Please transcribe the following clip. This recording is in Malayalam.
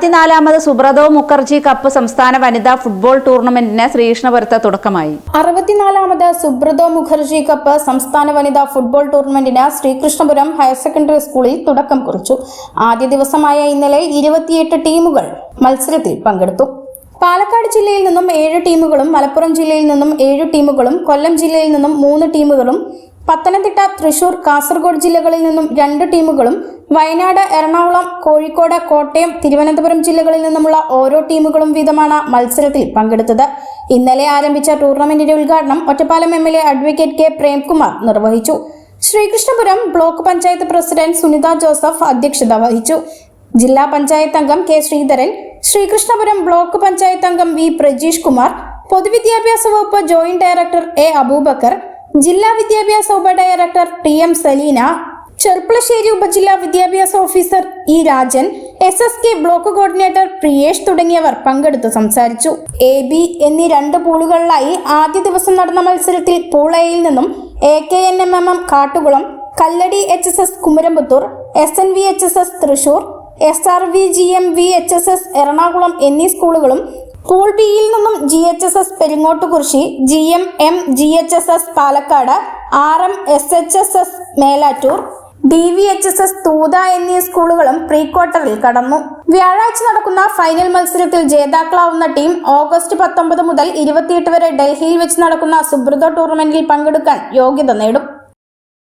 64ാമത് സുബ്രതോ മുഖർജി കപ്പ് സംസ്ഥാന വനിതാ ഫുട്ബോൾ ടൂർണമെന്റിന് ശ്രീകൃഷ്ണപുരത്ത് തുടക്കമായി. 64ാമത് സുബ്രതോ മുഖർജി കപ്പ് സംസ്ഥാന വനിതാ ഫുട്ബോൾ ടൂർണമെന്റിന് ശ്രീകൃഷ്ണപുരം ഹയർ സെക്കൻഡറി സ്കൂളിൽ തുടക്കം കുറിച്ചു. ആദ്യ ദിവസമായ ഇന്നലെ 28 ടീമുകൾ മത്സരത്തിൽ പങ്കെടുത്തു. പാലക്കാട് ജില്ലയിൽ നിന്നും 7 ടീമുകളും, മലപ്പുറം ജില്ലയിൽ നിന്നും 7 ടീമുകളും, കൊല്ലം ജില്ലയിൽ നിന്നും 3 ടീമുകളും, പത്തനംതിട്ട, തൃശൂർ, കാസർഗോഡ് ജില്ലകളിൽ നിന്നും 2 ടീമുകളും, വയനാട്, എറണാകുളം, കോഴിക്കോട്, കോട്ടയം, തിരുവനന്തപുരം ജില്ലകളിൽ നിന്നുമുള്ള ഓരോ ടീമുകളും വീതമാണ് മത്സരത്തിൽ പങ്കെടുത്തത്. ഇന്നലെ ആരംഭിച്ച ടൂർണമെന്റിന്റെ ഉദ്ഘാടനം Ottapalam MLA advocate K Premkumar നിർവഹിച്ചു. ശ്രീകൃഷ്ണപുരം ബ്ലോക്ക് പഞ്ചായത്ത് പ്രസിഡന്റ് സുനിത ജോസഫ് അധ്യക്ഷത വഹിച്ചു. ജില്ലാ പഞ്ചായത്ത് അംഗം കെ ശ്രീധരൻ, ശ്രീകൃഷ്ണപുരം ബ്ലോക്ക് പഞ്ചായത്ത് അംഗം വി പ്രജീഷ് കുമാർ, പൊതുവിദ്യാഭ്യാസ വകുപ്പ് ജോയിന്റ് ഡയറക്ടർ എ അബൂബക്കർ, ജില്ലാ വിദ്യാഭ്യാസ ഉപഡയറക്ടർ TM സലീന, ചെർപ്പളശ്ശേരി ഉപജില്ലാ വിദ്യാഭ്യാസ officer E Rajan, SSK block coordinator Priyesh തുടങ്ങിയവർ പങ്കെടുത്ത് സംസാരിച്ചു. AB എന്നീ 2 പൂളുകളിലായി ആദ്യ ദിവസം നടന്ന മത്സരത്തിൽ പൂൾ എയിൽ നിന്നും AKNMM കാട്ടുകുളം, കല്ലടി HSS Kumaramputhur, SNVHSS Thrissur, SRVGMVHSS Ernakulam എന്നീ സ്കൂളുകളും, പൂൾ ബിയിൽ നിന്നും GHSS Peringottukurissi, GMM-GHSS Palakkad, RM-SHSS Melattur, DVHSS Thootha എന്നീ സ്കൂളുകളും പ്രീ ക്വാർട്ടറിൽ കടന്നു. വ്യാഴാഴ്ച നടക്കുന്ന ഫൈനൽ മത്സരത്തിൽ ജേതാക്കളാവുന്ന ടീം ഓഗസ്റ്റ് 19 മുതൽ 28 വരെ ഡൽഹിയിൽ വെച്ച് നടക്കുന്ന സുബ്രതോ ടൂർണമെന്റിൽ പങ്കെടുക്കാൻ യോഗ്യത നേടും.